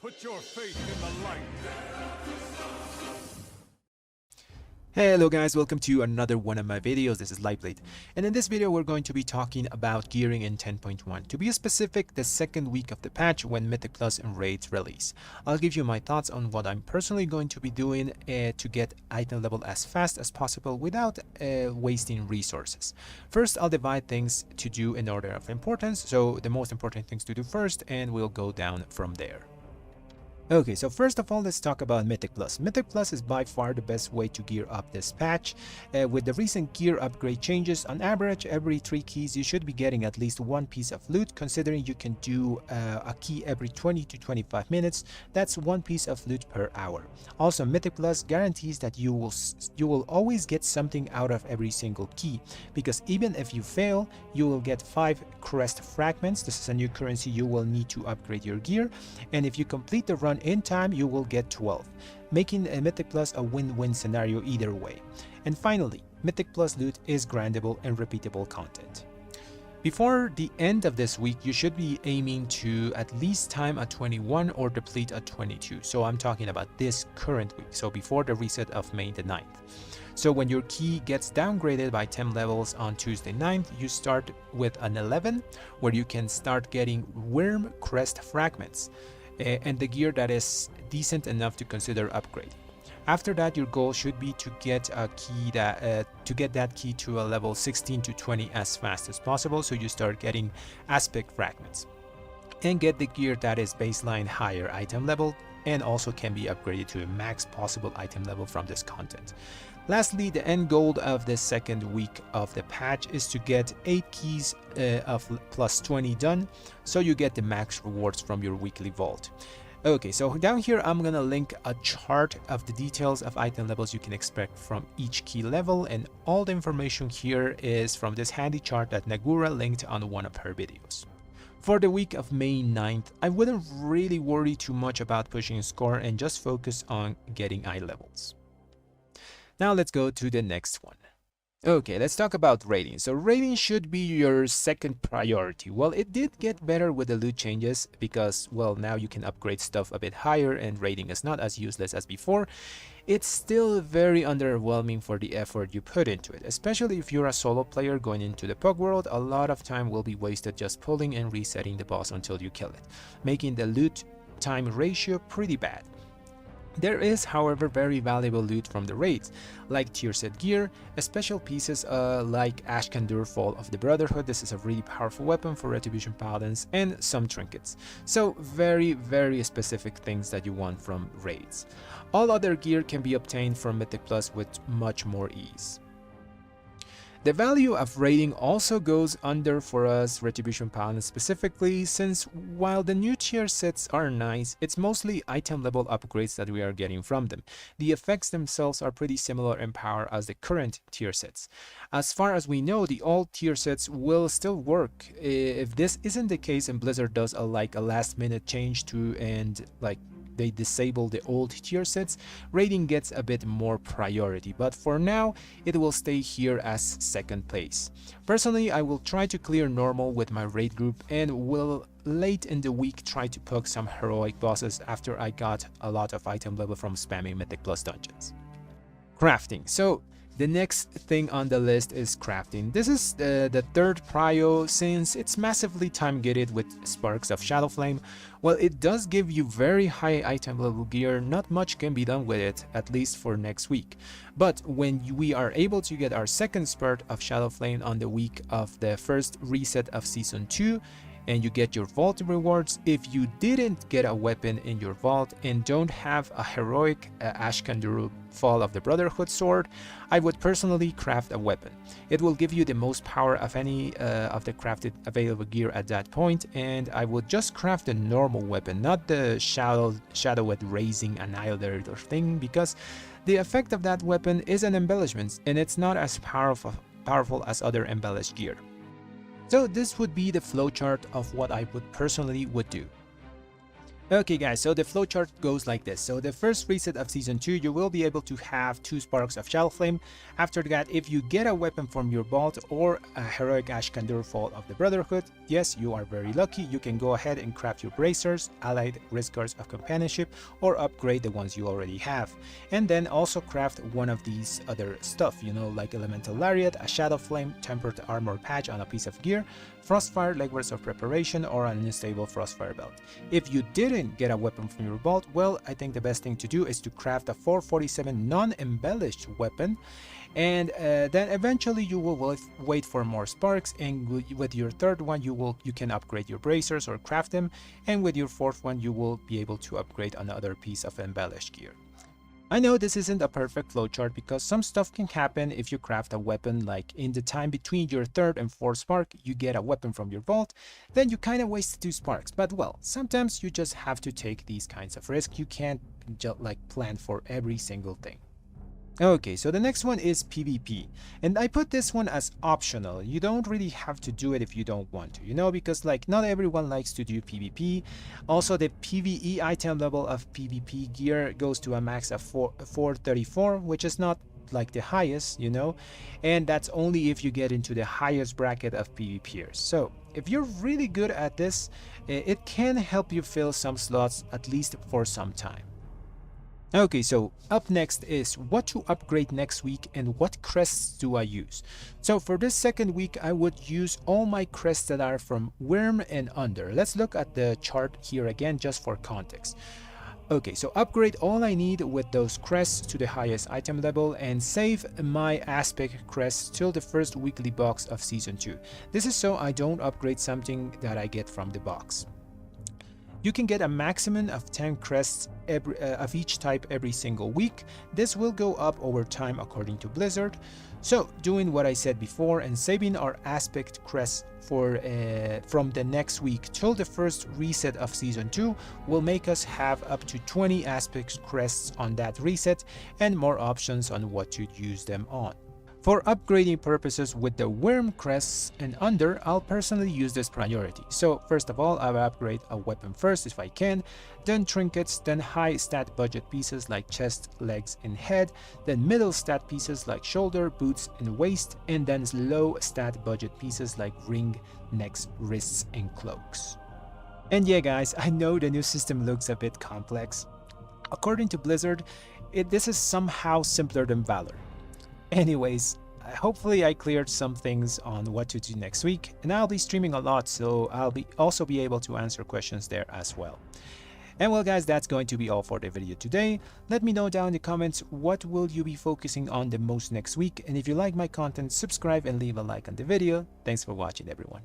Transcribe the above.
Put your faith in the light. Hello guys, welcome to another one of my videos. This is Lightblade, and in this video we're going to be talking about gearing in 10.1. To be specific, the second week of the patch when Mythic Plus and Raids release. I'll give you my thoughts on what I'm personally going to be doing to get item level as fast as possible without wasting resources. First, I'll divide things to do in order of importance, so the most important things to do first, and we'll go down from there. Okay, so first of all, let's talk about Mythic Plus. Mythic Plus is by far the best way to gear up this patch. With the recent gear upgrade changes, on average, every 3 keys you should be getting at least 1 piece of loot. Considering you can do a key every 20 to 25 minutes, that's 1 piece of loot per hour. Also, Mythic Plus guarantees that you will always get something out of every single key, because even if you fail, you will get 5 crest fragments. This is a new currency you will need to upgrade your gear, and if you complete the run in time, you will get 12, making a Mythic Plus a win-win scenario either way. And finally, Mythic Plus loot is grindable and repeatable content. Before the end of this week, you should be aiming to at least time at 21 or deplete at 22. So I'm talking about this current week, so before the reset of May the 9th. So when your key gets downgraded by 10 levels on Tuesday 9th, you start with an 11, where you can start getting Worm Crest fragments and the gear that is decent enough to consider upgrading. After that, your goal should be to get a key that key to a level 16 to 20 as fast as possible, so you start getting aspect fragments, and get the gear that is baseline higher item level and also can be upgraded to a max possible item level from this content. Lastly, the end goal of this second week of the patch is to get 8 keys of plus 20 done, so you get the max rewards from your weekly vault. Okay, so down here I'm gonna link a chart of the details of item levels you can expect from each key level, and all the information here is from this handy chart that Nagura linked on one of her videos. For the week of May 9th, I wouldn't really worry too much about pushing score and just focus on getting eye levels. Now let's go to the next one. Okay, let's talk about raiding. So raiding should be your second priority. Well, it did get better with the loot changes because, well, now you can upgrade stuff a bit higher and raiding is not as useless as before. It's still very underwhelming for the effort you put into it, especially if you're a solo player going into the Pug world. A lot of time will be wasted just pulling and resetting the boss until you kill it, making the loot time ratio pretty bad. There is, however, very valuable loot from the raids, like tier set gear, special pieces like Ashkandur Fall of the Brotherhood. This is a really powerful weapon for Retribution Paladins, and some trinkets. So very specific things that you want from raids. All other gear can be obtained from Mythic Plus with much more ease. The value of raiding also goes under for us Retribution Paladins specifically, since while the new tier sets are nice, it's mostly item level upgrades that we are getting from them. The effects themselves are pretty similar in power as the current tier sets. As far as we know, the old tier sets will still work. If this isn't the case and Blizzard does a last minute change to they disable the old tier sets, raiding gets a bit more priority, but for now it will stay here as second place. Personally, I will try to clear normal with my raid group and will late in the week try to poke some heroic bosses after I got a lot of item level from spamming Mythic Plus dungeons. Crafting. So the next thing on the list is crafting. This is the third prio, since it's massively time-gated with Sparks of Shadowflame. Well, it does give you very high item level gear. Not much can be done with it, at least for next week. But when we are able to get our second spurt of Shadowflame on the week of the first reset of Season 2, and you get your vault rewards, if you didn't get a weapon in your vault and don't have a heroic Ashkandur Fall of the Brotherhood sword, I would personally craft a weapon. It will give you the most power of any of the crafted available gear at that point, and I would just craft a normal weapon, not the Shadowed Raising Annihilator thing, because the effect of that weapon is an embellishment and it's not as powerful as other embellished gear. So this would be the flowchart of what I would personally do. Okay guys, so the flowchart goes like this. So the first reset of Season 2, you will be able to have 2 Sparks of Shadow Flame. After that, if you get a weapon from your vault or a Heroic Ashkandur Fall of the Brotherhood, yes, you are very lucky. You can go ahead and craft your Bracers, Allied Risk Guards of Companionship, or upgrade the ones you already have. And then also craft one of these other stuff, you know, like Elemental Lariat, a Shadow Flame, Tempered Armor Patch on a piece of gear, Frostfire Legwords of Preparation, or an Unstable Frostfire Belt. If you didn't get a weapon from your vault, well, I think the best thing to do is to craft a 447 non-embellished weapon, and then eventually you will wait for more sparks, and with your third one you can upgrade your bracers or craft them, and with your fourth one you will be able to upgrade another piece of embellished gear. I know this isn't a perfect flowchart because some stuff can happen if you craft a weapon, like in the time between your third and fourth spark you get a weapon from your vault, then you kind of wasted 2 sparks. But well, sometimes you just have to take these kinds of risks. You can't just like plan for every single thing. Okay, so the next one is PvP, and I put this one as optional. You don't really have to do it if you don't want to, you know, because like not everyone likes to do PvP. Also, the PvE item level of PvP gear goes to a max of 434, which is not like the highest, you know, and that's only if you get into the highest bracket of PvPers. So if you're really good at this, it can help you fill some slots at least for some time. Okay, so up next is what to upgrade next week and what crests do I use. So for this second week, I would use all my crests that are from Worm and under. Let's look at the chart here again just for context. Okay, so upgrade all I need with those crests to the highest item level and save my aspect crests till the first weekly box of Season 2. This is so I don't upgrade something that I get from the box. You can get a maximum of 10 crests of each type every single week. This will go up over time according to Blizzard. So doing what I said before and saving our aspect crests for from the next week till the first reset of Season 2 will make us have up to 20 aspect crests on that reset and more options on what to use them on. For upgrading purposes with the Worm crests and under, I'll personally use this priority. So first of all, I'll upgrade a weapon first if I can, then trinkets, then high stat budget pieces like chest, legs, and head, then middle stat pieces like shoulder, boots, and waist, and then low stat budget pieces like ring, necks, wrists, and cloaks. And yeah guys, I know the new system looks a bit complex. According to Blizzard, this is somehow simpler than Valor. Anyways, hopefully I cleared some things on what to do next week, and I'll be streaming a lot, so I'll also be able to answer questions there as well. And well guys, that's going to be all for the video today. Let me know down in the comments what will you be focusing on the most next week, and if you like my content, subscribe and leave a like on the video. Thanks for watching everyone.